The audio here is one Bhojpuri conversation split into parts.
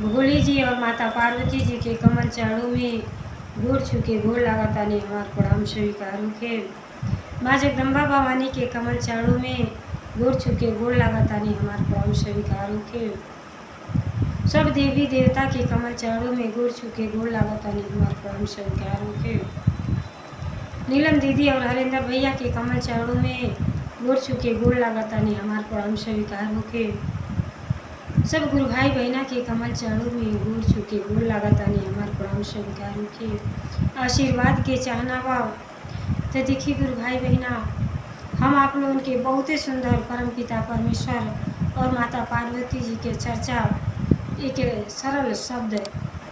भोले जी और माता पार्वती जी के कमल चरणों में गोड़ छुके गोड़ लगातानी हमार प्रणाम स्वीकार होके। माँ जगदम्बा भवानी के कमल चरणों में गोड़ छुके गोड़ लगातानी हमार प्रणाम स्वीकार होके। सब देवी देवता के कमल चरणों में गोड़ छुके गोड़ लगातानी हमार प्रणाम स्वीकार होके। नीलम दीदी और हरेंद्र भैया के कमल चरणों में गोड़ छुके गोड़ लगातानी हमार प्रणाम स्वीकार होके। सब गुरु भाई बहना के कमल चरणों में गोड़ छुके गोड़ लगातानी हमार प्रणाम स्वीकार होके। आशीर्वाद के चाहना बा तो देखिए गुरु भाई बहना, हम आप लोगों के बहुत ही सुंदर परम पिता परमेश्वर और माता पार्वती जी के चर्चा एक सरल शब्द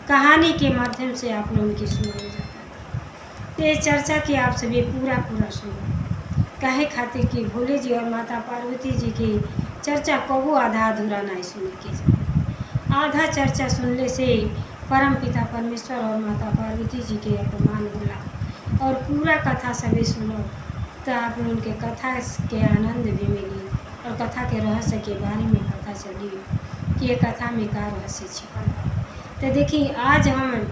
कहानी के माध्यम से आप लोगों की सुनाया जाता है। तो ये चर्चा की आप सभी पूरा सुनो, काहे खातिर कि भोले जी और माता पार्वती जी की चर्चा कबू आधा अधूरा नहीं सुने के जाए। आधा चर्चा सुनने से परम पिता परमेश्वर और माता पार्वती जी के अपमान होला, और पूरा कथा सभी सुनो तो आप लोगों के कथा के आनंद भी मिली और कथा के रहस्य के बारे में पता चली कि ये कथा में का रहस्य छिपा। तो देखिए आज हम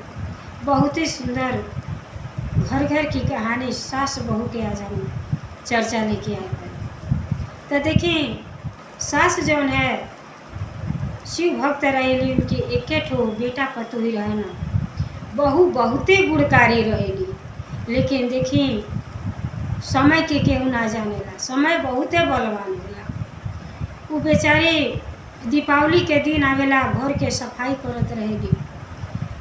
बहुत ही सुंदर घर घर की कहानी सास बहू के आज हम चर्चा लेके आए हैं। तो देखिए सास जौन है शिव भक्त रहेली, उनके एके ठो बेटा पतोही रहे ना, बहू बहुते गुणकारी रहेली, लेकिन देखी समय के केहू ना जानेला, समय बहुते बलवान होला। वो बेचारी दीपावली के दिन आवेला घर के सफाई करत रहेली,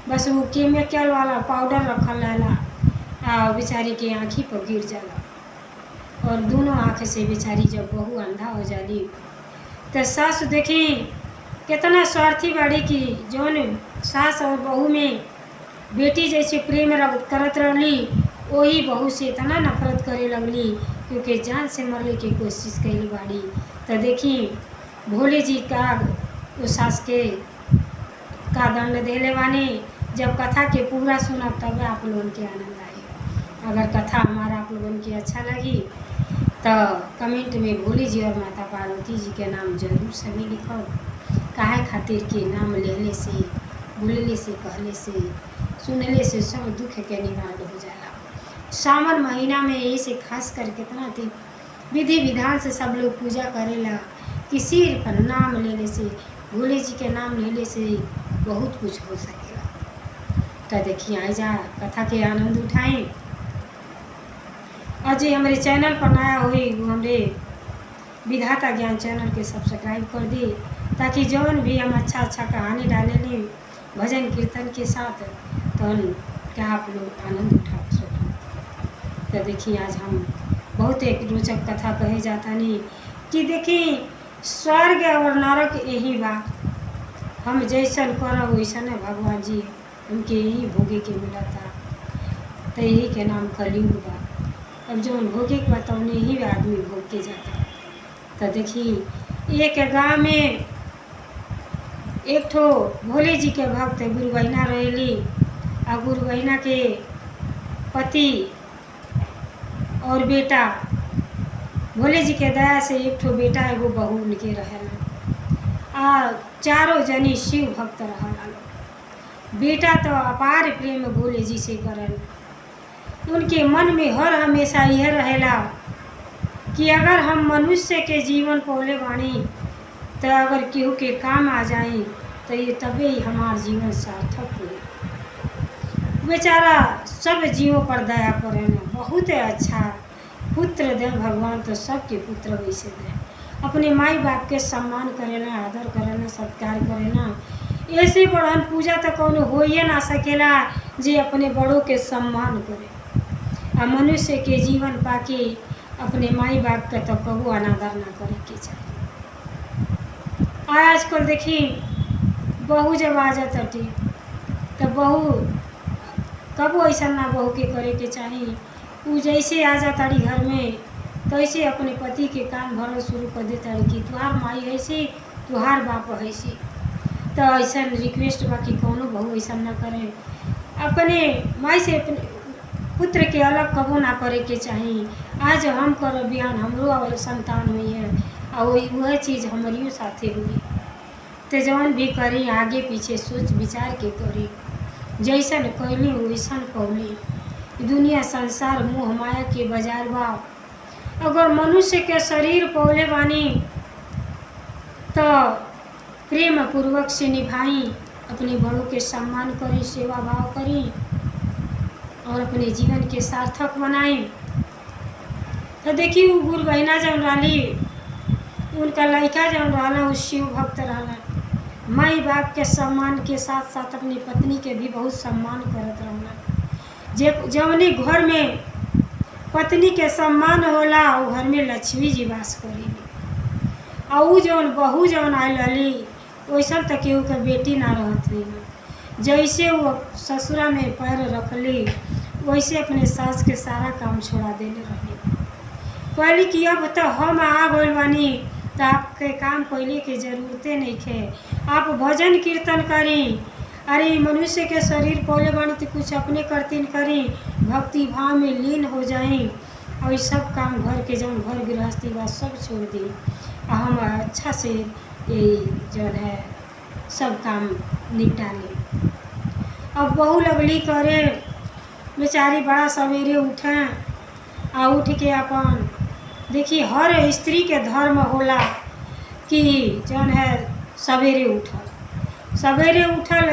बस वो केमिकल वाला पाउडर रखल रहेला आ बेचारी के आँखी पर गिर जाला, और दोनों आँख से बेचारी जब बहू अंधा हो जाली तो सास देखी कितना स्वार्थी बाड़ी की जौन सास और बहू में बेटी जैसे प्रेम करत रहली, वही बहू से इतना नफरत करे लगली क्योंकि जान से मरले की कोशिश कैली बाड़ी। तो देखी भोले जी का उस सास के का दंड देले बानी। जब कथा के पूरा सुनब तब आप लोगों के आनंद आई। अगर कथा हमारा आप लोगों की अच्छा लगी तो कमेंट में भोले जी और माता पार्वती जी के नाम जरूर सभी लिखो, काहे खातिर के नाम लेने से बोलने से कहले से सुनले से सब दुख के निवारण हो जाला। सावन महीना में यही से खास कर कितना थी विधि विधान से सब लोग पूजा करेला कि सिर पर नाम लेने से, भोले जी के नाम लेने से बहुत कुछ हो सकेला। तो देखिए आई जा कथा के आनंद उठाएं। और जी हमारे चैनल पर नया हुई वो हमारे विधाता ज्ञान चैनल के सब्सक्राइब कर दी, ताकि जौन भी हम अच्छा अच्छा कहानी डालेंगे भजन कीर्तन के साथ तो क्या आप लोग आनंद उठा सकें। तो देखिए आज हम बहुत एक रोचक कथा कहे जाता नहीं कि देखिए स्वर्ग और नरक यही बा, हम जैसन करब वैसन है भगवान जी उनके यही भोगे के मिला था। तो यही के नाम कलयुग बा, अब जो भोगे के बतौने ही आदमी भोग के जाता। तो देखिए एक गांव में एक ठो भोले जी के भक्त गुरु बहिना रहेली, और गुरु बहिना के पति और बेटा, भोले जी के दया से एक ठो बेटा एगो बहू उनके रहेला, आ चारों जनी शिव भक्त रहला। बेटा तो अपार प्रेम भोले जी से करल, उनके मन में हर हमेशा यह रहेला कि अगर हम मनुष्य के जीवन पौले बानी तो अगर केहू के काम आ जाए तो ये तबे ही हमार जीवन सार्थक हुए। बेचारा सब जीवों पर दया करेना, बहुत अच्छा पुत्र दे भगवान, तो सबके पुत्र वैसे दे, अपने माई बाप के सम्मान करेना, आदर करेना, सत्कार करेना। ऐसे बड़हन पूजा तो कौनो हो ही ना सकेला जे अपने बड़ों के सम्मान करे। आ मनुष्य के जीवन पाके अपने माई बाप का तो कबू अनादर ना करे के चाहिए। आजकल देखी बहू जब आ जाती तो बहू कबू ऐसा ना बहू के करे के चाहिए। वो जैसे आ जाताड़ी घर में तो ऐसे अपने पति के कान भरल शुरू कर देता कि तुहार माई ऐसी तुहार बाप ऐसी। तो ऐसा रिक्वेस्ट बाकी कौनो बहू ऐसा ना करे, अपने माई से अपने पुत्र के अलग कबो ना करे के चाहिए। आज हम कर बिहान हमरो संतान हुई है और वह चीज़ हमारियों साथे हुई। ते जौन भी करी आगे पीछे सोच विचार के करी। जैसन कैली वैसन पौली। दुनिया संसार मोह माया के बाजार बा। अगर मनुष्य के शरीर पौले बानी तो प्रेम पूर्वक से निभाई, अपने बड़ों के सम्मान करी, सेवा भाव करी और अपने जीवन के सार्थक बनाई। तो देखी वो गुरु बहिना जौन रही, उनका लड़का जौन रहा वो शिव भक्त रहा। माई बाप के सम्मान के साथ साथ अपनी पत्नी के भी बहुत सम्मान करत रहना। जौने घर में पत्नी के सम्मान होला वो घर में लक्ष्मी जी वास करी। और उ जौन बहू जौन आयल रही वैसा तक केहू के बेटी ना रहत रही। जैसे वो ससुरा में पैर रखली वैसे अपने सास के सारा काम छोड़ा देले रही। कहली कि अब तो हम आ गइल बानी तो आपके काम पहले के जरूरते नहीं थे। आप भजन कीर्तन करी। अरे मनुष्य के शरीर पौले बानी तो कुछ अपने करतीन करी, भक्ति भाव में लीन हो जाई और सब काम घर के जौन घर गृहस्थी बा सब छोड़ दी। हम अच्छा से ये जो है सब काम निपटा ली। अब बहू लगली करे, बेचारी बड़ा सवेरे उठें आ उठ के अपन देखिए हर स्त्री के धर्म होला कि जौन है सवेरे उठल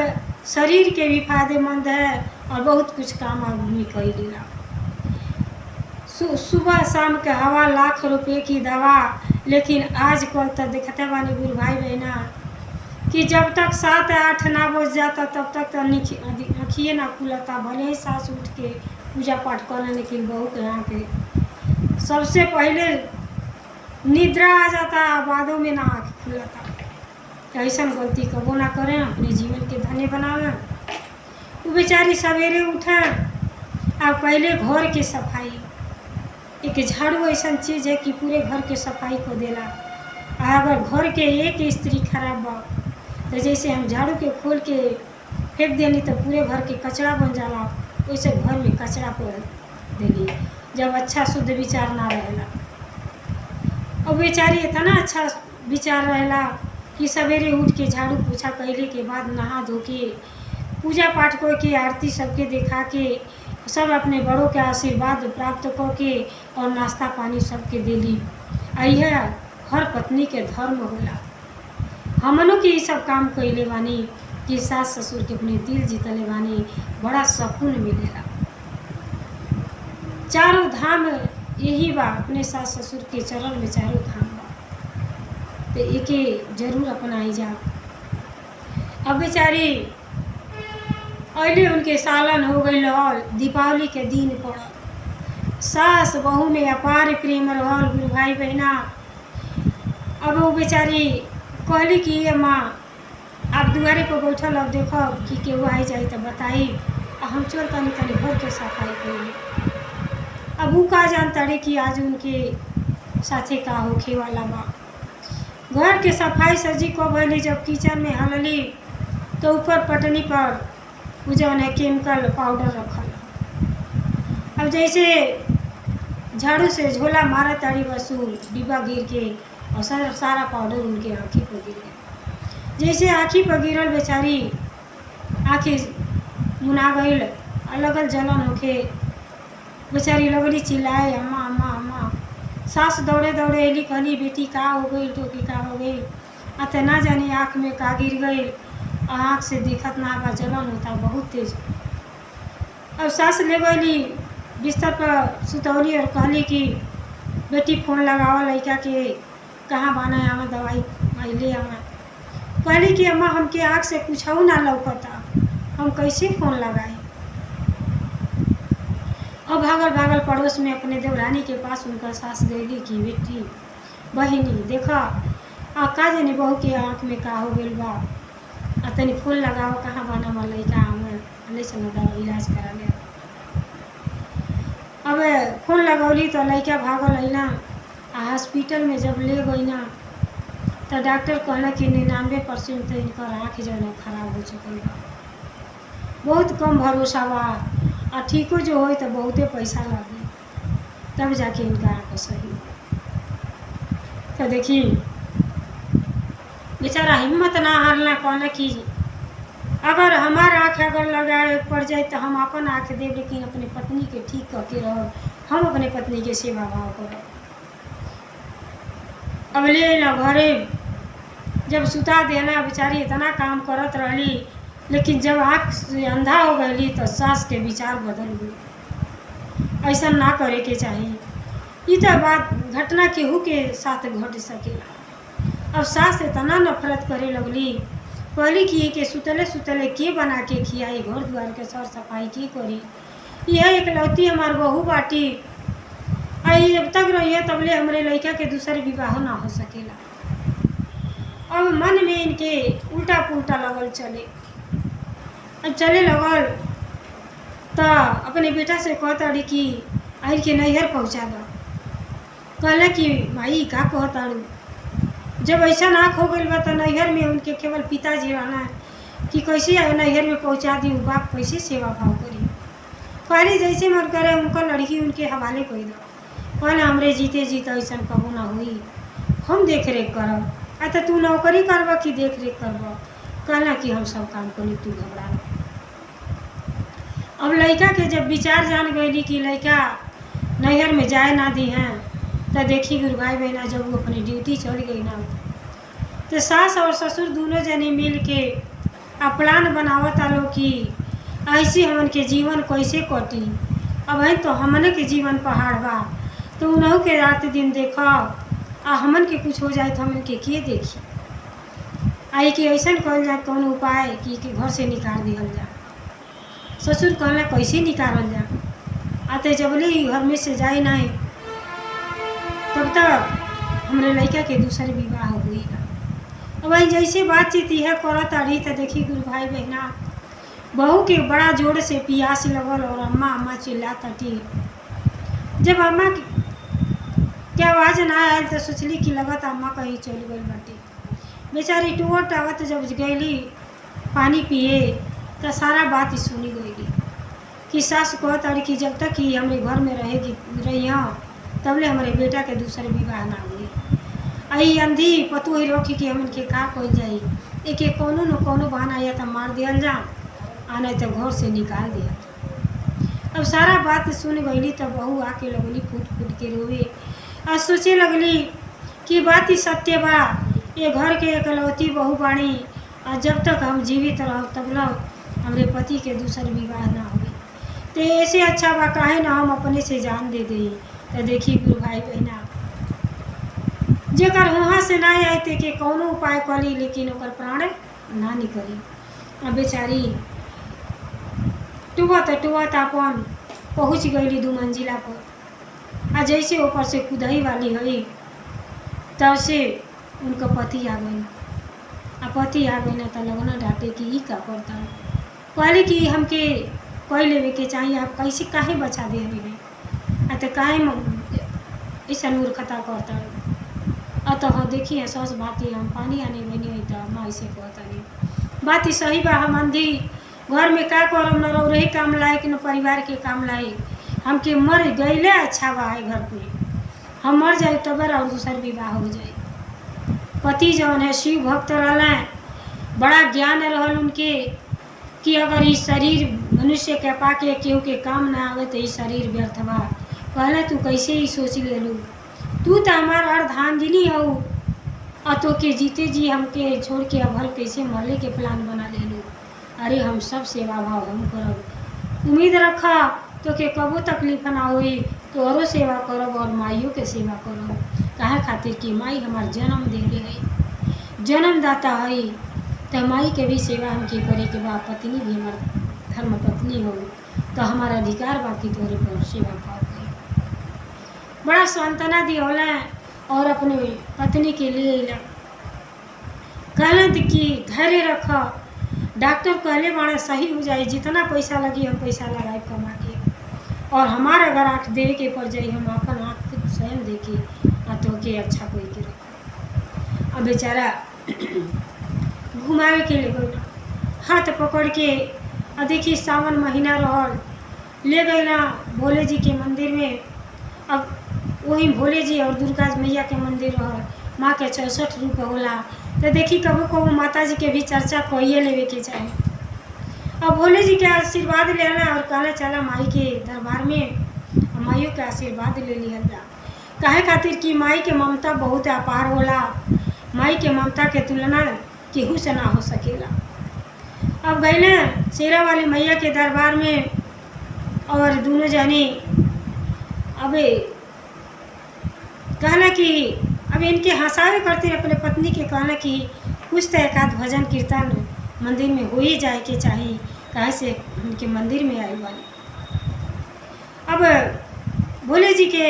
शरीर के भी फायदेमंद है और बहुत कुछ काम आदमी कर लेला। सुबह शाम के हवा लाख रुपए की दवा। लेकिन आजकल तो देखते बानी गुरु भाई बहना कि जब तक 7 8 ना बज जाता तब तक तो आँखिए ना खुलता। भले ही सास उठ के पूजा पाठ करें लेकिन बहू के यहाँ पे सबसे पहले निद्रा आ जाता, बादों में ना आँख खुलता। तो ऐसा गलती कबो ना करें, अपने जीवन के धन्य बनावें। वो बेचारी सवेरे उठें और पहले घर की सफाई। एक झाड़ू ऐसा चीज़ है कि पूरे घर के सफाई को देला। अगर घर के एक स्त्री खराब बा तो जैसे हम झाड़ू के खोल के फेंक देनी तो पूरे घर के कचरा बन जाला, वैसे घर में कचरा पर देली जब अच्छा शुद्ध विचार ना रहेला। और बेचारी इतना अच्छा विचार रहेला कि सवेरे उठ के झाड़ू पोछा कैले के बाद नहा धो के पूजा पाठ करके आरती सबके देखा के सब अपने बड़ों के आशीर्वाद प्राप्त करके और नाश्ता पानी सबके देली। यह हर पत्नी के धर्म होला। हमनों के ये सब काम कैले बानी कि सास ससुर के अपने दिल जीतले बानी, बड़ा सुकून मिलेला। चारों धाम यही बा, अपने सास ससुर के चरण में चारों धाम बा, तो एके जरूर अपनाई जा। अब बेचारी अले उनके सालन हो गई रहल, दीपावली के दिन पड़ल। सास बहू में अपार प्रेम रहल गुरु भाई बहना। अब वो बेचारी कहली कि ये माँ आप दुआरे पर बैठल, अब देखो कि केहू आई जाए तो बताई, हम चल तनी घर के सफाई करी। अब वो का जानता रे कि आज उनके साथे का होखे वाला बा। घर के सफाई सजी को भली जब किचन में हलली तो ऊपर पटनी पर वो जौन है केमिकल पाउडर रखल। अब जैसे झाड़ू से झोला मारा ताड़ी बसू डिब्बा गिर के और सारा पाउडर उनके आँखी पर गिर गया। जैसे आँखी पर गिरल बेचारी आँखें मुना गईल, लगल जलन होके बेचारी लगली चिल्लाए अम्मा अम्मा अम्मा। सास दौड़े दौड़े अली, कहली बेटी का हो गई, टोकी का हो गई। अत ना जानी आँख में का गिर गई, आँख से दिखत ना बा, जलन होता बहुत तेज। अब सास ले गई बिस्तर पर सुतौली और कहली कि बेटी फ़ोन लगावा लड़का के, कहाँ बाना है हमें दवाई ले आवा। कहली कि अम्मा हमके आँख से कुछ ना लौकता, हम कैसे फ़ोन लगाए। अब भागल भागल पड़ोस में अपने देवरानी के पास उनका सास गई कि बेटी बहिनी देखा का जानी बहू के आँख में का हो गई बा, तनी फूल लगाओ, कहाँ बाना मा लड़का हमें ले चलो दवा इलाज करा ले। अब फोन लगौली तो लड़का भागल अइला। हॉस्पिटल में जब ले गई ना तो डॉक्टर कहला कि 99% तो इनकर आँख जो है खराब हो चुकी बा, बहुत कम भरोसा बा, और ठीको जो हो तो बहुते पैसा लगी तब जाके इनका आँख सही। तो देखी बेचारा हिम्मत ना हारना, कहना कि अगर हमार आँख अगर लगाए पड़ जाए तो हम अपन आँख देव, लेकिन अपने पत्नी के ठीक करके रहो, हम अपने पत्नी के सेवा भाव करो। अब ले ना घरे जब सुता देना, बेचारी इतना काम करत रही, लेकिन जब आँख से अंधा हो गई तो सास के विचार बदल गए। ऐसा ना करे के चाहिए। ये तो बात घटना केहू के साथ घट सकेला। अब सास इतना नफरत करे लगली, कहली कि के सुतले सुतले के बना के खियाई, घर द्वार के सर सफाई के करी, यह एकलौती हमार बहू बाटी, आई जब तक रही तबले हमरे लड़का के दूसरे विवाह ना हो सकेला। अब मन में इनके उल्टा पुल्टा लगल चले। अब चले लगल तो अपने बेटा से कहताड़ी कि आई के नैहर पहुँचा दो। कहला कि माई का कहताड़ू, जब ऐसा नाक हो गई बा तो नैहर में उनके केवल पिताजी रहना कि कैसे नैहर में पहुँचा दी, बाप कैसे सेवा भाव करी। कहली जैसे मन करे उनका लड़की उनके हवाले कर दो। कहला हमरे जीते जीते ऐसा कबू ना हुई, हम देख रेख करब। तो तू नौकरी करब कि देख रेख करब। कहला कि हम सब काम करी, तू घबरा। अब लड़का के जब विचार जान गई कि लड़का नैहर में जाए ना दी हैं, तो देखी गुरु भाई बहना जब वो अपनी ड्यूटी चल गई ना, तो सास और ससुर दोनों जने मिल के प्लान बनावत आलो कि ऐसे हमन के जीवन कैसे कटी। अब है तो हमन के जीवन पहाड़ बा, तो उन्हों के रात दिन देखो आ हमन के कुछ हो जाए तो हमन के देखी। आई कि ऐसा कहल जाए कौन उपाय कि घर से निकाल दिया जा। ससुर कहला कैसे निकालल जा, आते जबले ही घर में से जाए नहीं तब तक हमरे लड़का के दूसरे विवाह हुई। अब वही जैसे बातचीत यह करत रही तो देखी गुरु भाई बहना बहू के बड़ा जोर से पियास लगल और अम्मा अम्मा चिल्लाता थी। जब अम्मा के आवाज़ ना आयल तो सोचली कि लगत अम्मा कहीं चल गई बाटी। बेचारी टूट आवत जब गईली पानी पिए तो सारा बात ही सुनी गई कि सास कहत अड़ी कि जब तक कि हमारे घर में रही तबले हमारे बेटा के दूसरे विवाह ना हुई। आई अंधी पतु ही रोकी कि हमन के का कह जाई, एक एक कोनो न कोनो बहाना या तो मार दिया जा, आ नहीं तो घर से निकाल दिया। अब सारा बात सुन गईली तो बहू आके लगली फूट फूट के रोवे और सोचे लगली कि बात ही सत्य बा, ये घर के एकलौती बहू बाणी, और जब तक हम जीवित रह तब तक हमारे पति के दूसरे विवाह ना हुई। तो ऐसे अच्छा बा काहे ना हम अपने से जान दे दी। तो देखी गुरु भाई बहना जेकर वहाँ से ना आए थे कि कौनो उपाय करी, लेकिन ओकर प्राण ना निकली। अब बेचारी टुबत अपन पहुँच गई 2 मंजिला पर, आ जैसे ऊपर से कूदही वाली हुई तब से उनका पति आ गई। आ पति आ गई ना तो लगना डांटे कि ई का करता है। कहली कि हमके कह लेवे के चाहिए, आप कैसे काहे बचा दे रही है, तो काहे ऐसा मूर्खता करता है। तो हाँ देखिए सस बात ही हम पानी आने बनी हुई तो माँ ऐसे कहता नहीं बात ही सही बा। हम अंधी घर में का करम न रही काम लायक न परिवार के काम लायक, हमके मर गईले अच्छा बा है घर पे, हम मर जाए तब और दूसर विवाह हो जाए। पति जौन है शिव भक्त रहला, बड़ा ज्ञान रहल उनके कि अगर इस शरीर मनुष्य के पाके केहू के काम ना आवे तो इस शरीर व्यर्थ बा। पहले तू कैसे ही सोच लेलू, तू तो हमारा अर्धांगिनी हो, और तो के जीते जी हमके छोड़ के अब हल कैसे मरले के प्लान बना लेलू। अरे हम सब सेवा भाव हम करब, उम्मीद रखा तो के कबो तकलीफ ना हुई, तोहरो सेवा करब और माइयों के सेवा करब। काहे खातिर कि माई हमार जन्म देले है, जन्मदाता है, तो माई के भी सेवा हमके करे के बा। पत्नी भी हमार धर्म पत्नी हो तो हमारा अधिकार बाकी तोहरे पर सेवा भाव करे। बड़ा सांत्वना दिया और अपने पत्नी के लिए कहलन कि धैर्य रख, डॉक्टर कहले बड़ा सही हो जाए, जितना पैसा लगी हम पैसा लगाए कमा के, और हमारा अगर आँख दे के पड़ जाए हम अपन आँख खुद स्वयं दे के तो के अच्छा कोई के रख। अब बेचारा घुमावे के लिए गई हाथ पकड़ के, और देखिए सावन महीना रहल, ले गई ना भोले जी के मंदिर में। अब वही भोले जी और दुर्गा मैया के मंदिर रहल, माँ के 64 रूप होला, तो देखी कबो कबो माता जी के भी चर्चा कहिए लेवे के चाहे। अब भोले जी के आशीर्वाद लेना और कहना चला माई के दरबार में, और माइयों के आशीर्वाद ले लिया जा। काहे खातिर कि माई के ममता बहुत अपार होला। माई के ममता के तुलना केहू से ना हो सकेला। अब गई ना शेरा वाली मैया के दरबार में, और दोनों जाने अब कहना कि अब इनके हंसावे करते अपने पत्नी के कहना कि कुछ तो एक आध भजन कीर्तन मंदिर में हो ही जाए के चाहिए, काहे से उनके मंदिर में आई वाली। अब भोले जी के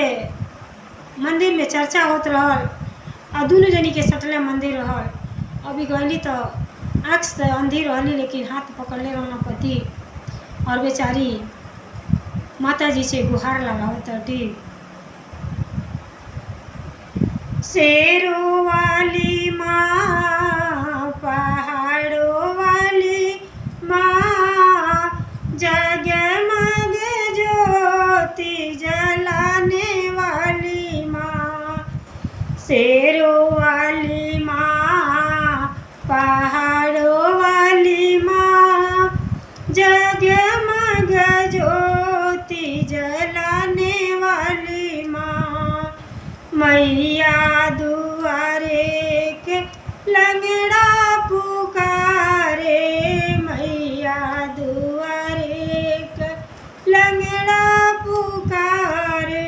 मंदिर में चर्चा होत रहल, और दोनों जनी के सटले मंदिर रहल। अभी गईली तो आँख से अंधी रहली, लेकिन हाथ पकड़ले रहना पति, और बेचारी माता जी से गुहार लगावत हटी। शेरों वाली माँ, पहाड़ों वाली माँ, जगमग ज्योति जलाने वाली माँ। शेरों वाली माँ, पहाड़ों वाली माँ, जगमग ज्योति जलाने वाली माँ। मैया दुआरे के लंगड़ा पुकारे, मैया दुआरे के लंगड़ा पुकारे।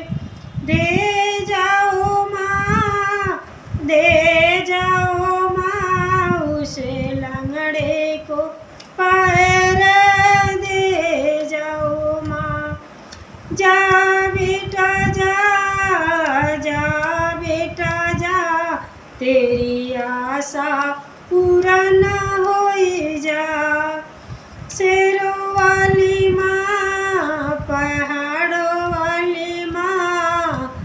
दे जाओ माँ, दे जाओ माँ, उसे लंगड़े को पैर दे जाओ माँ। जा बेटा जा, जा बेटा जा, तेरी आशा पूरा न होई जा। शेरों वाली माँ, पहाड़ों वाली माँ,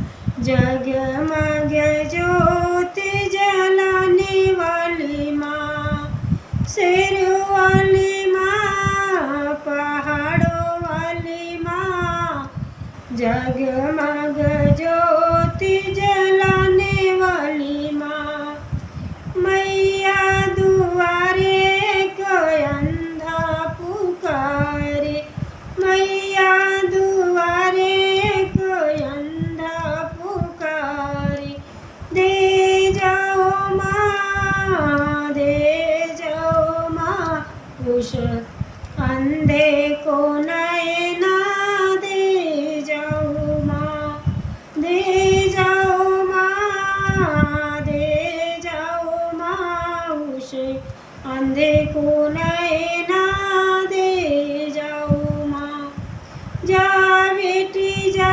जगमग ज्योति जलाने वाली माँ। शेरों वाली माँ, पहाड़ों वाली माँ, जगमग ज्योति जलाने वाली माँ। मैया दुआरे कोई अंधा पुकारे, मैया दुआरे कोई अंधा पुकारे। दे जाओ माँ, दे जाओ माँ, उस अंधे को नैना दे जाओ माँ। दे जाओ माँ, दे जाओ माँ, उस अंधे को नैना दे जाओ माँ। जा बेटी जा,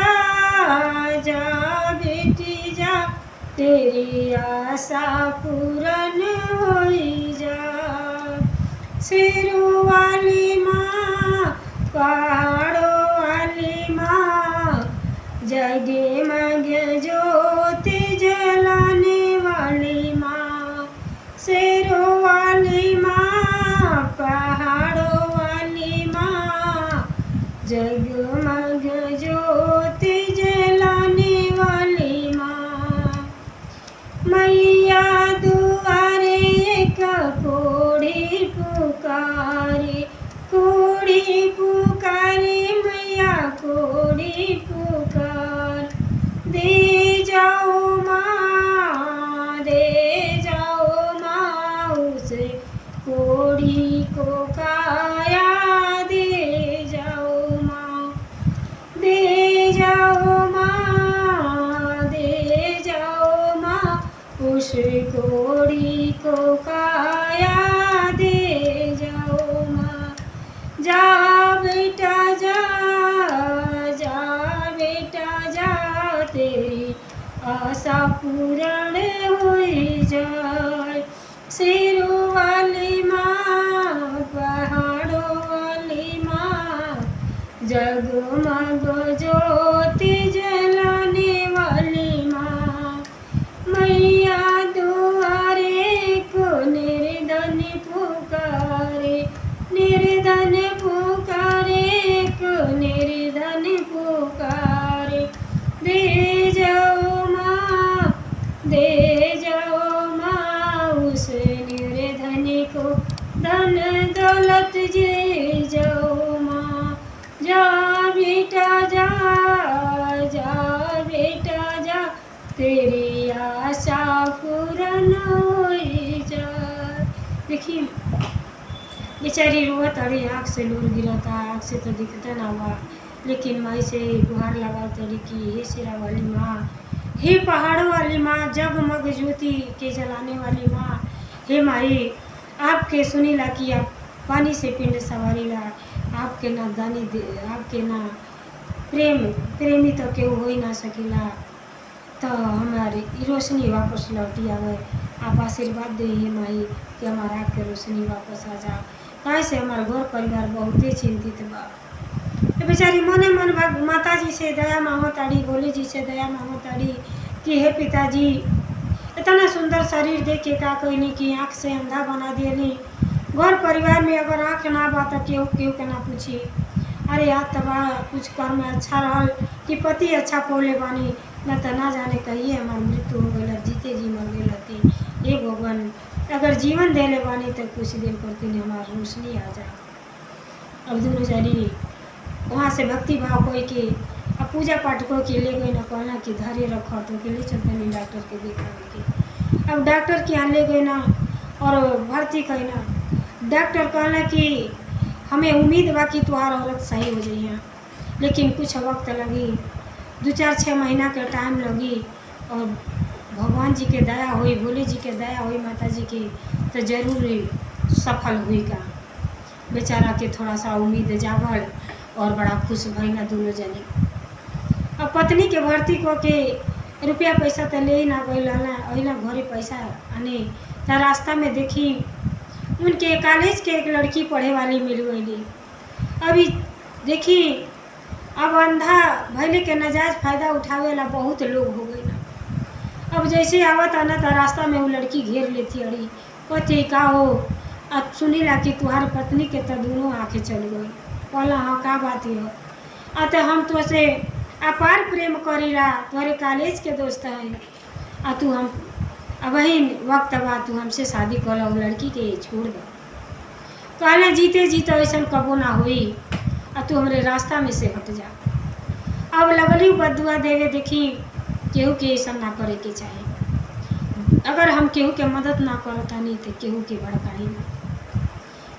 जा बेटी जा, तेरी आशा पूरन होई जा। शेरों वाली माँ, पहाड़ों वाली माँ, जगमग ज्योति जलाने वाली माँ। शेरों वाली माँ, पहाड़ों वाली माँ, जगमग ज्योति जलाने वाली माँ। मैया दुआरे एक कोड़ी पुकारे, कोड़ी पुकारे, मैया कोड़ी पुकार। दे जाओ माँ, दे जाओ माँ, उसे कोड़ी को काया दे जाओ माँ। दे जाओ माँ, दे जाओ माँ, उस कोड़ी को काया दे जाओ माँ। जा बेटा जा, जा बेटा जा, तेरी आशा पूर्ण होई जाए। शेरों वाली माँ, पहाड़ों वाली माँ, जगमग ज्योति जलाने वाली माँ। मैया दुआरे को निर्धन पुकारे, निर्धन पुकारे को निर्धन पुकारे। दे जाओ माँ, दे जाओ माँ, उसे रोवत जे जाओ माँ, जा बेटा जा, जा बेटा जा, तेरी आशा पूरन होई जा। देखिए बेचारी रोवत अड़ी, आँख से नूर गिरता, आँख से तो दिखता ना हुआ, लेकिन माई से गुहार लगा तड़ी कि हे शेरा वाली माँ, हे पहाड़ वाली माँ, जगमग ज्योति के जलाने वाली माँ, हे माई आपके सुनीला कि आप पानी से पिंड सवारीला, आपके ना दानी आपके ना प्रेमी तो केहू हो ही ना सकीला। तो हमारी रोशनी वापस लौटी आवे, आप आशीर्वाद दे हे माई कि हमारा आपके रोशनी वापस आ जा। काहे से हमारा घर परिवार बहुते चिंतित बा। बेचारी मने मन माता जी से दया मांगताड़ी, भोले जी से दया मांगताड़ी कि हे पिताजी इतना सुंदर शरीर देख के का कहनी कि आँख से अंधा बना दियली। घर परिवार में अगर आँख ना बा तो केहू केहू के ना पूछी, अरे यार तबा कुछ कर्म अच्छा रहल कि पति अच्छा पौले बानी, न तो ना जाने कहिए हमार मृत्यु हो गई, जीते जी मर गई रहती। हे भगवान अगर जीवन देले बानी तो कुछ देर करती नहीं हमार रोशनी आ जाए। अब दोनों जानी वहाँ से भक्ति भाव कोई के अब पूजा पाठ को के ले गई ना, कहना कि धैर्य रखो तो के ले चलते नहीं डॉक्टर के दिखावे के। अब डॉक्टर के यहाँ ले गए ना और भर्ती कही ना, डॉक्टर कहना कि हमें उम्मीद बा कि तुम्हार औरत सही हो जाइए, लेकिन कुछ वक्त लगी, 2-4-6 महीना के टाइम लगी, और भगवान जी के दया हुई, भोले जी के दया हुई, माता जी की तो जरूर सफल हुई का। बेचारा के थोड़ा सा उम्मीद जागल और बड़ा खुश भइना दोनों जने। अब पत्नी के भर्ती को के रुपया पैसा तो ले ही ना गई ना, अहिला घरे पैसा आने तो रास्ता में देखी उनके कॉलेज के एक लड़की पढ़े वाली मिल गई। अभी देखी अब अंधा भैले के नाजायज फायदा उठावे ला बहुत लोग हो गए ना। अब जैसे आवत आना तो रास्ता में वो लड़की घेर लेती, अड़ी कहती का हो, अब सुनीला कि तुम्हारी पत्नी के तो दोनों आँखें चल गई। कहला हाँ का बात हो, तो हम तो से अपार प्रेम करीला, तुम्हारे कॉलेज के दोस्त हैं, आ तू हम अब वक्त बा तू हमसे शादी कर, वो लड़की के छोड़ दो। कहला जीते जीते ऐसा कबो ना हुई, आ तू हमारे रास्ता में से हट जा। अब लगली बदुआ देवे, देखी केहू के ऐसा ना करे के चाहिए। अगर हम केहू के मदद ना करता नहीं तो केहू के भड़काई ना।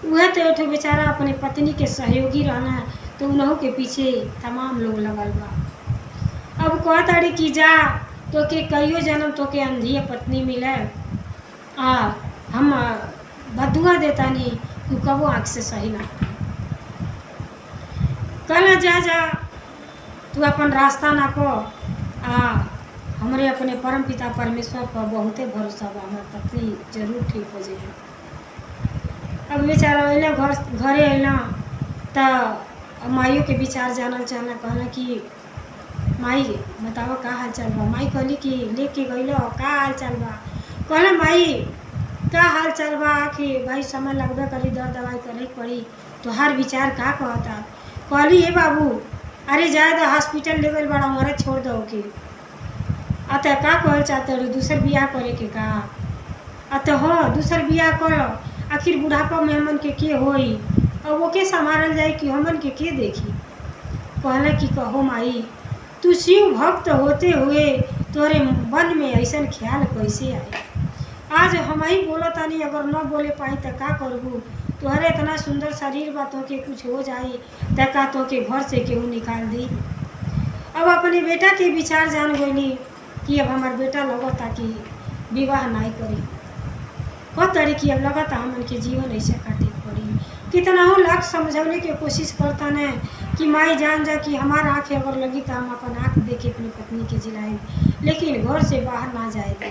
वह तो एक बेचारा अपने पत्नी के सहयोगी रहना, तो उन्हों के पीछे तमाम लोग लगल बा। अब कहताड़ी कि जा तो के कईयो जन्म तो के अंधी पत्नी मिले, हम बदुआ देता नहीं तू कबो आँख से सही ना। कहला जा जा तू अपन रास्ता ना को, हमारे अपने परम पिता परमेश्वर पर बहुते भरोसा बा, हमार पत्नी जरूर ठीक हो जाए। अब बेचारा अला घरे अला तो माइयों के विचार जानल चाहना, कहना कि माई बताओ का हाल चाल बा। माई कहली कि लेके गई का हाल चाल बा। कहला माई का हाल चाल बा कि भाई समय लगबे करी, दर दवाई करे पड़ी, तो हर विचार का कहता। कहली हे बाबू अरे जाए तो हॉस्पिटल ले गई बड़ा हमारा छोड़ दो के, अतः का कहल चाहते दूसर बियाह करे के का, अतः हाँ दूसर बियाह कर, आखिर बुढ़ापा में हमन के होई, और वो के संभाल जाए कि हमन के देखी। कहला कि कहो माई तू शिव भक्त होते हुए तोरे मन में ऐसा ख्याल कैसे आए। आज हम ही बोलतानी, अगर न बोले पाई तो का करबू, तोहरे इतना सुंदर शरीर बा, तो के कुछ हो जाए तो का तो के घर से केहू निकाल दी। अब अपने बेटा के विचार जान गई कि अब हमार बेटा लगता कि विवाह नहीं करी, कह तरी कि अब लगता हमन के जीवन ऐसे काटे पड़ी। कितना हो लाख समझौने की कोशिश करता न कि माई जान जा कि हमार आँखें अगर लगी तो हम अपन आँख देखे अपनी पत्नी के जिलाए, लेकिन घर से बाहर ना जाएगा।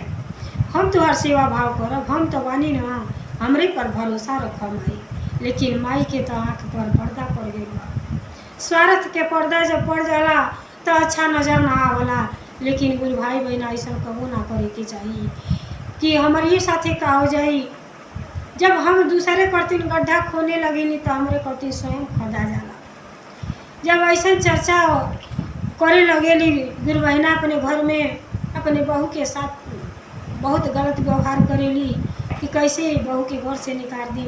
हम तो हर सेवा भाव करब, हम तो बानी ना, हमरे पर भरोसा रख माई। लेकिन माई के तो आँख पर पर्दा पड़ गई बा। स्वार्थ के पर्दा जब पड़ जाला तो अच्छा नज़र ना आवला, लेकिन गुरु भाई बहन ऐसा कबो ना करे के चाहिए कि हमारे साथे का हो जाई। जब हम दूसरे करतीन गड्ढा खोने लगी तो हमारे करतीन स्वयं खदा जाला। जब ऐसा चर्चा करे लगेली गुरु बहना अपने घर में अपने बहू के साथ बहुत गलत व्यवहार करेली कि कैसे बहू के घर से निकाल दी,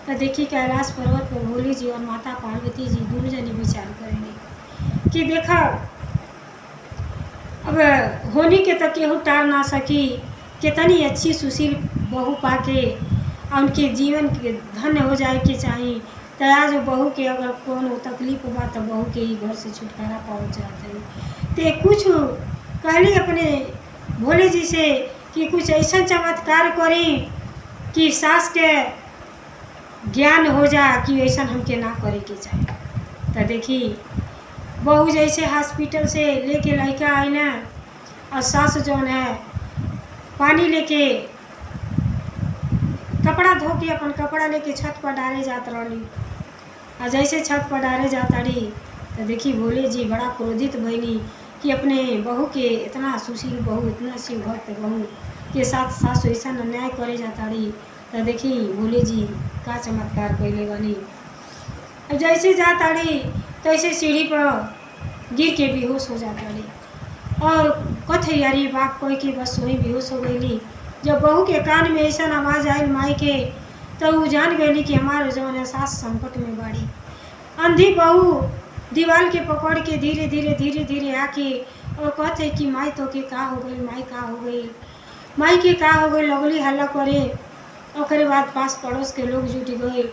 तो देखी कैलाश पर्वत पर भोले जी और माता पार्वती जी दोनों जने विचार करेंगे कि देखा अब होली के तक केहू टाल ना सकी, कितनी अच्छी सुशील बहू पाके और उनके जीवन के धन्य हो जाए के चाहिए। तो आज बहू के अगर कोनो तकलीफ बा तो बहू के ही घर से छुटकारा पहुँच जाते हैं। तो कुछ कहली अपने भोले जी से कि कुछ ऐसा चमत्कार करी कि सास के ज्ञान हो जा कि ऐसा हमके ना करे के चाहिए। तो देखी बहू जैसे हॉस्पिटल से लेके लड़का आई ना और सास जौन है पानी लेके कपड़ा धो के अपन कपड़ा लेके छत पर डाले जात रही और जैसे छत पर डाले जाता रही तो देखी भोले जी बड़ा क्रोधित भइली कि अपने बहू के इतना सुशील बहू इतना शिव भक्त बहू के साथ सास ऐसा अन्याय करे जाता रही। तो देखी भोले जी का चमत्कार कैले बनी। जैसे जाता रही तैसे सीढ़ी पर गिर के बेहोश हो जाता रही और कथे यारी बाप कोई की बस वही बेहोश हो गई। जब बहू के कान में ऐसा आवाज़ आई माई के तो वो जान गई कि हमारे जौन है सास संकट में बाड़ी। अंधी बहू दीवार के पकड़ के धीरे धीरे धीरे धीरे आके और कहते कि माई तो के का हो गई, माई का हो गई, माई के का हो गई, लगली हल्ला करे। ओकरे बाद पास पड़ोस के लोग जुट गए,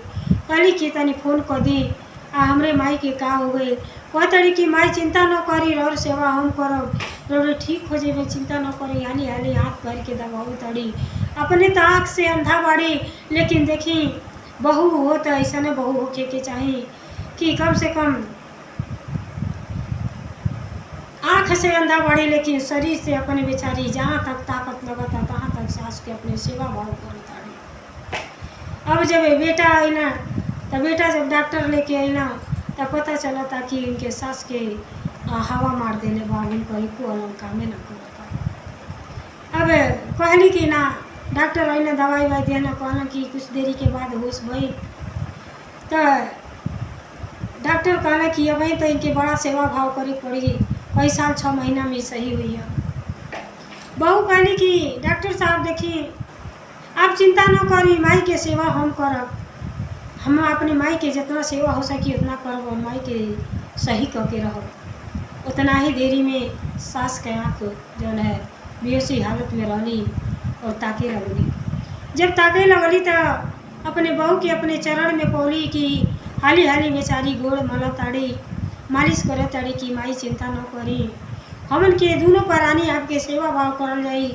कहली कि तनी फोन कर दी हमरे माई के का हो गई। कहतड़ी कि माई चिंता न करी और सेवा हम करब, रोरे ठीक हो जेबे, चिंता न करी। हाली हाली हाथ पैर के दबाऊ तड़ी। अपने तो आँख से अंधा बाड़ी, लेकिन देखी बहू हो तो ऐसा ने बहू होके के चाहिए कि कम से कम आँख से अंधा बाड़ी लेकिन शरीर से अपने बेचारी जहाँ तक ताकत लगता तहाँ तक सास के अपने सेवा भाव करता रही। अब जब बेटा आई ना तो बेटा जब डॉक्टर लेके आई ना तो पता चला था कि इनके सास के हवा मार देने बाद इनको एको अलग कामे ना करता। अब कहली कि ना डॉक्टर आई ना दवाई वाई देना कहना कि कुछ देरी के बाद होश भई। तो डॉक्टर कहना कि अब तो इनके बड़ा सेवा भाव करे पड़ी, कई साल 6 महीना में सही हुई है। बहू कहनी कि डॉक्टर साहब देखिए आप चिंता न करी, माई के सेवा हम करब, हम अपने माई के जितना सेवा हो सकी उतना करब, माई के सही करके रहब। उतना ही देरी में सास के आँख जो है बेहोशी हालत में रहली और ताके लगली। जब ताके लगली तो अपने बहू के अपने चरण में पौली कि हाली हाली बेचारी गोड़ मल ताड़ी, मालिश करे ताड़ी कि माई चिंता न करी, हमन के दोनों प्राणी आपके सेवा भाव करल जाई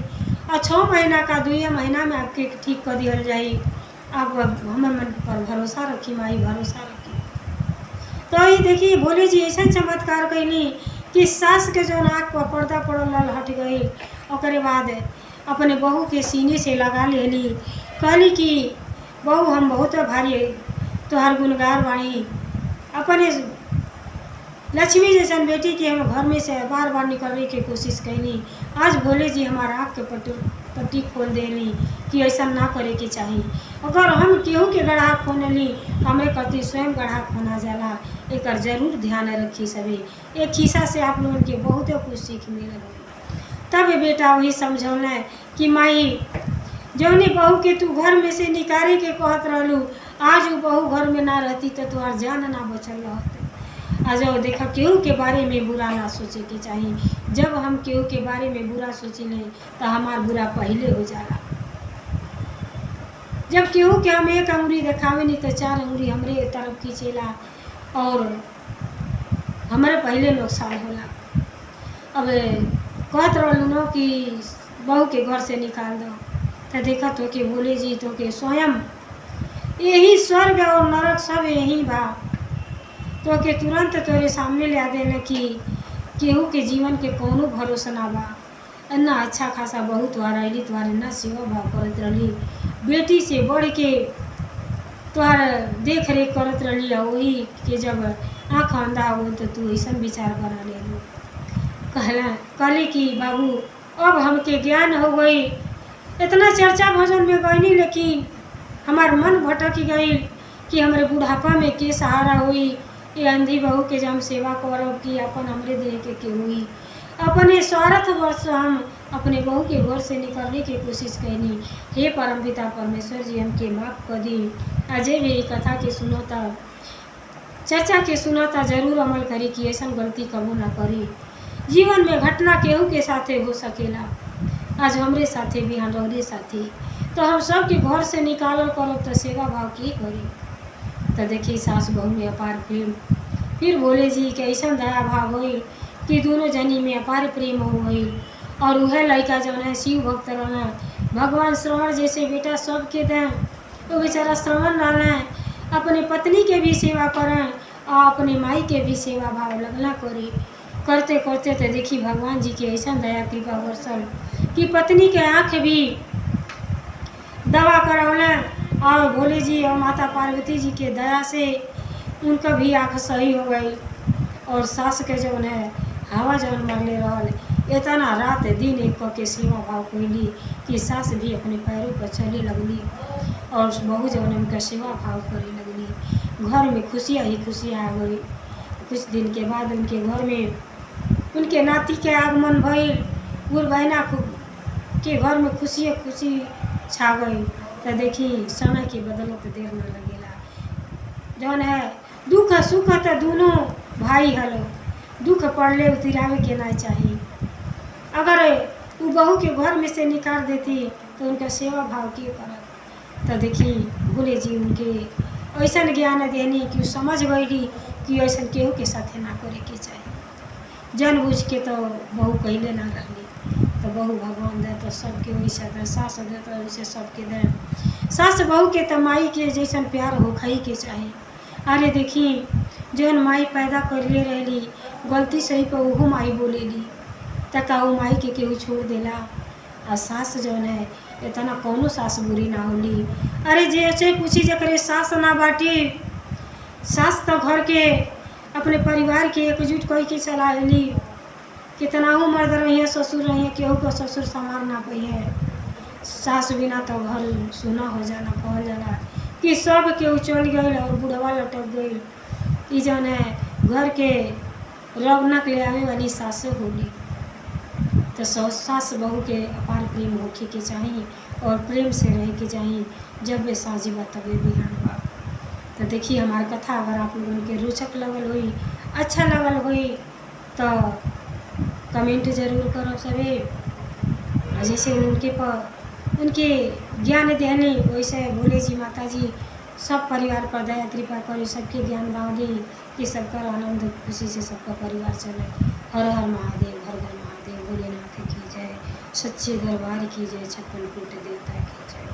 और 6 महीना का 2 महीना में आपके ठीक कर दिया जाई। आप हमर मन पर भरोसा रखी, माई भरोसा रखी। तो ये देखिए भोले जी ऐसा चमत्कार कैली कि सास के जो नाक पर पर्दा पड़ल हट गई। और बाद अपने बहू के सीने से लगा लेली, कहली कि बहू हम बहुत भारी तोहार गुनगार बाणी, अपने लक्ष्मी जैसन बेटी के हम घर में से बार बार निकलने की कोशिश कैली। आज भोले जी हमारा आँख के पट्टी खोल देली कि ऐसा ना करे के चाहिए। अगर हम केहू के गढ़ा खोनली हमें कति स्वयं गढ़ा खोना जाला, एक जरूर ध्यान रखी सभी। एक खिस्सा से आप लोगों के बहुत कुछ सीख मिले। तब बेटा वही समझौना कि माई जौनी बहू के तू घर में से निकाले के कहत रहलू, आज वो बहू घर में ना रहती तो तुम्हार जान ना बचल रहते। आज देखा केहू के बारे में बुरा ना सोचे के चाहिए। जब हम केहू के बारे में बुरा सोचे नहीं तो हमार बुरा पहले हो जाला। जब केहू के हम 1 अंगुरी देखावे नहीं तो 4 अंगुरी हमरे तरफ खींचेला और हमारे पहले नुकसान होला। अब कहत रहलू न कि बहू के घर से निकाल दो तो देखा तो के भोले जी तो के स्वयं यही स्वर्ग और नरक सब यही बा, तो के तुरंत तोरे सामने ले आ देने कि केहू के जीवन के कोनो भरोसा ना बा। ना अच्छा खासा बहू तुहार अली तुम्हारे ना सेवा भाव करत रही, बेटी से बढ़ के तुहार देख रेख करत रही। वही के जब आँख अंधा हो तो तू ऐसा विचार बना ले। कहली कि बाबू अब हमके ज्ञान हो गई, इतना चर्चा भजन में गईनी लेकिन हमार मन भटक गई कि हमारे बुढ़ापा में के सहारा हुई। ये अंधी बहू के जब हम सेवा करब कि अपन हमरे देह के हुई, अपने स्वार्थ वर्ष हम अपने बहू के घर से निकलने की कोशिश कैनी। हे परमपिता परमेश्वर जी हमके माफ़ कर दी। अजय मेरी कथा के सुनता चर्चा के सुनता जरूर अमल करी कि ऐसा गलती कबू ना करी। जीवन में घटना केहू के साथे हो सकेला, आज हमरे साथे भी हमारे साथी, तो हम सब के घर से निकालल करब तो सेवा भाव की करी। तो देखिए सास बहू में अपार प्रेम, फिर भोले जी के ऐसा दया भाव हुई कि दोनों जनी में अपार प्रेम हो गई। और वह लड़का जो है शिव भक्त रहना, भगवान श्रवण जैसे बेटा सबके दें, तो बेचारा श्रवण रहना अपने पत्नी के भी सेवा करें और अपने माई के भी सेवा भाव लगना करी। करते करते तो देखी भगवान जी के ऐसा दया कृपा वर्षल कि पत्नी के आँख भी दवा करौले और भोले जी और माता पार्वती जी के दया से उनका भी आँख सही हो गई। और सास के जौन है हवा जौन मरले रहल, इतना रात दिन एक के सेवा भाव कैली कि सास भी अपने पैरों पर चले लगली और बहू जौन उनका सेवा भाव करे लगली। घर में खुशियाँ ही खुशियाँ आ गई। कुछ दिन के बाद उनके घर में उनके नाती के आगमन भइल। बुढ़ बहना के घर में खुशी खुशी छा गई। तो देखी समय के बदलत देर न लगेला, जौन है दुख सुख तो दोनों भाई हलो, दुख पड़ले उतरावे के ना चाहिए। अगर वो बहू के घर में से निकाल देती तो उनका सेवा भाव के करत। तो देखी भोले जी उनके ऐसा ज्ञान देनी कि वो समझ गई कि ऐसा केहू के साथे ना करे के चाहिए। जानबूझ के तो बहू कहले ना रहली, तो बहू भगवान दे तो सबके वैसे दे, सास दे तो वैसे सबके दे। सास बहू के तो माई के जैसन प्यार हो खाई के चाहिए। अरे देखी जौन माई पैदा करले रहली गलती सही पर वह माई बोलेली, तो का वो माई के केहू छोड़ देला। और सास जौन है इतना कौनो सास बुरी ना होली। अरे जैसे पूछी जकरे सास ना बाटी, सास तो घर के अपने परिवार के एकजुट कह के चलाएली। कितना हो मर्द रही ससुर रही केहू का ससुर संभाल ना पाई है। सास बिना तो घर सुना हो जाला, कहल जाला कि सब केहू चल गई और बुढ़वा लटक गई। जौन है घर के रौनक ले आवे वाली सासे होली। तो सास बहू के अपार प्रेम होखे के चाहिए और प्रेम से रहे के चाहिए। जब वे साझी बा तबे बिहान बा। तो देखिए हमारी कथा अगर आप लोगों के रोचक लगल हुई, अच्छा लगल हुई तो कमेंट जरूर करो सभी। जैसे उनके ज्ञान देनी वैसे भोले जी माता जी सब परिवार पर दया कृपा करी, सबके ज्ञान भाव दी कि सबका आनंद खुशी से सबका परिवार चले। हर हर महादेव, हर हर महादेव, भोलेनाथ की जय, सच्चे दरबार की जय, 56 कोटि देवता की जय।